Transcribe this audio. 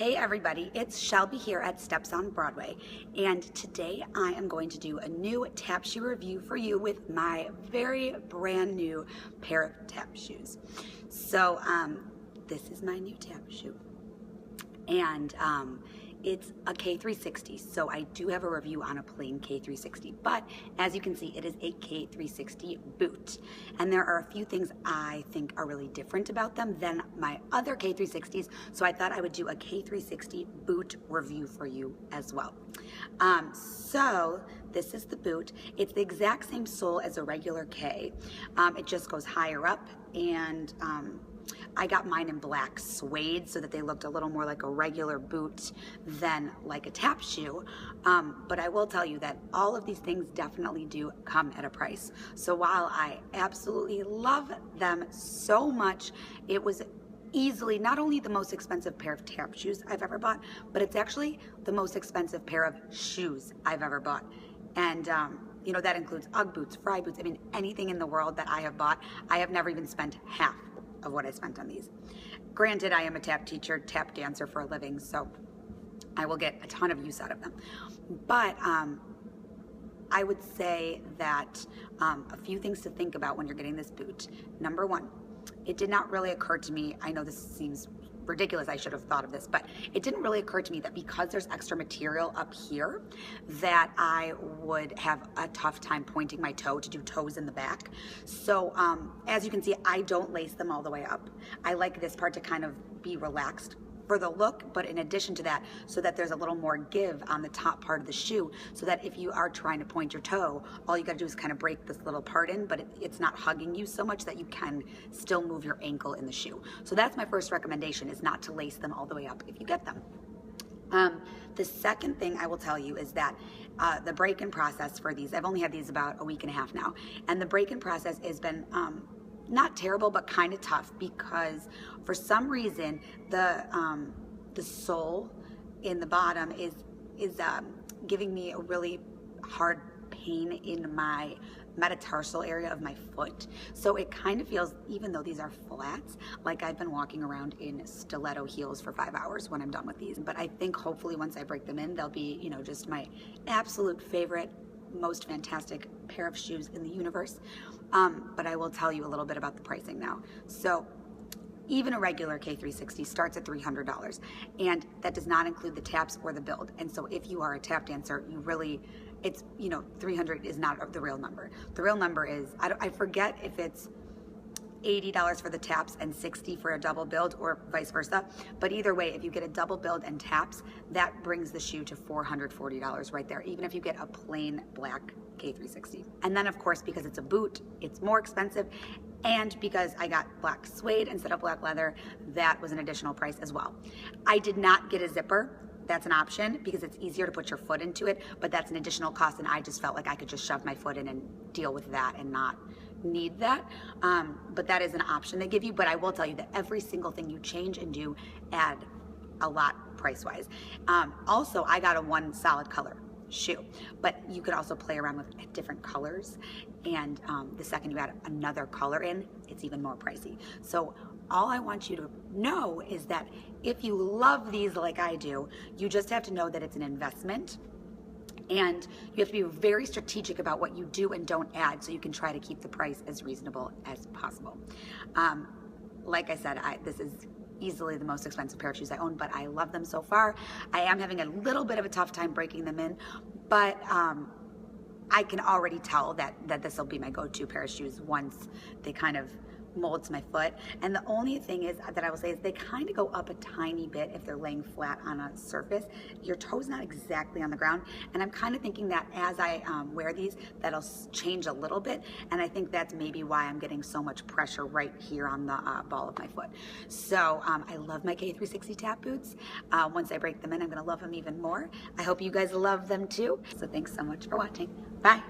Hey everybody, it's Shelby here at Steps on Broadway, and today I am going to do a new tap shoe review for you with my very brand new pair of tap shoes. So this is my new tap shoe, and it's a K360, so I do have a review on a plain K360, but as you can see, it is a K360 boot. And there are a few things I think are really different about them than my other K360s, so I thought I would do a K360 boot review for you as well. So this is the boot. It's the exact same sole as a regular K. It just goes higher up, and I got mine in black suede so that they looked a little more like a regular boot than like a tap shoe. But I will tell you that all of these things definitely do come at a price. So while I absolutely love them so much, it was easily not only the most expensive pair of tap shoes I've ever bought, but it's actually the most expensive pair of shoes I've ever bought. And you know, that includes Ugg boots, Fry boots, I mean, anything in the world that I have bought, I have never even spent half of what I spent on these. Granted, I am a tap teacher, tap dancer for a living, so I will get a ton of use out of them. But I would say that a few things to think about when you're getting this boot. Number one, it did not really occur to me, I know this seems ridiculous, I should have thought of this, but it didn't really occur to me that because there's extra material up here that I would have a tough time pointing my toe to do toes in the back. So as you can see, I don't lace them all the way up. I like this part to kind of be relaxed for the look, but in addition to that, so that there's a little more give on the top part of the shoe, so that if you are trying to point your toe, all you gotta do is kind of break this little part in, but it's not hugging you so much that you can still move your ankle in the shoe. So that's my first recommendation, is not to lace them all the way up if you get them. The second thing I will tell you is that the break-in process for these, I've only had these about a week and a half now, and the break-in process has been not terrible, but kind of tough, because for some reason the sole in the bottom is giving me a really hard pain in my metatarsal area of my foot. So it kind of feels, even though these are flats, like I've been walking around in stiletto heels for 5 hours when I'm done with these. But I think hopefully once I break them in, they'll be, you know, just my absolute favorite, most fantastic pair of shoes in the universe. But I will tell you a little bit about the pricing now. So even a regular K360 starts at $300, and that does not include the taps or the build. And so if you are a tap dancer, you really, it's, you know, 300 is not the real number. The real number is, I forget if it's $80 for the taps and $60 for a double build, or vice versa. But either way, if you get a double build and taps, that brings the shoe to $440 right there, even if you get a plain black K360. And then of course, because it's a boot, it's more expensive. And because I got black suede instead of black leather, that was an additional price as well. I did not get a zipper. That's an option because it's easier to put your foot into it, but that's an additional cost, and I just felt like I could just shove my foot in and deal with that and not need that. But that is an option they give you. But I will tell you that every single thing you change and do add a lot price-wise. Also, I got a one solid color shoe, but you could also play around with different colors, and the second you add another color in, it's even more pricey. So all I want you to know is that if you love these like I do, you just have to know that it's an investment, and you have to be very strategic about what you do and don't add, so you can try to keep the price as reasonable as possible. Like I said, this is easily the most expensive pair of shoes I own, but I love them so far. I am having a little bit of a tough time breaking them in, but I can already tell that this will be my go-to pair of shoes once they kind of mold to my foot. And the only thing is that I will say is they kind of go up a tiny bit if they're laying flat on a surface. Your toe's not exactly on the ground, and I'm kind of thinking that as I wear these, that'll change a little bit, and I think that's maybe why I'm getting so much pressure right here on the ball of my foot. So I love my K360 tap boots. Once I break them in, I'm gonna love them even more. I hope you guys love them too. So thanks so much for watching. Bye.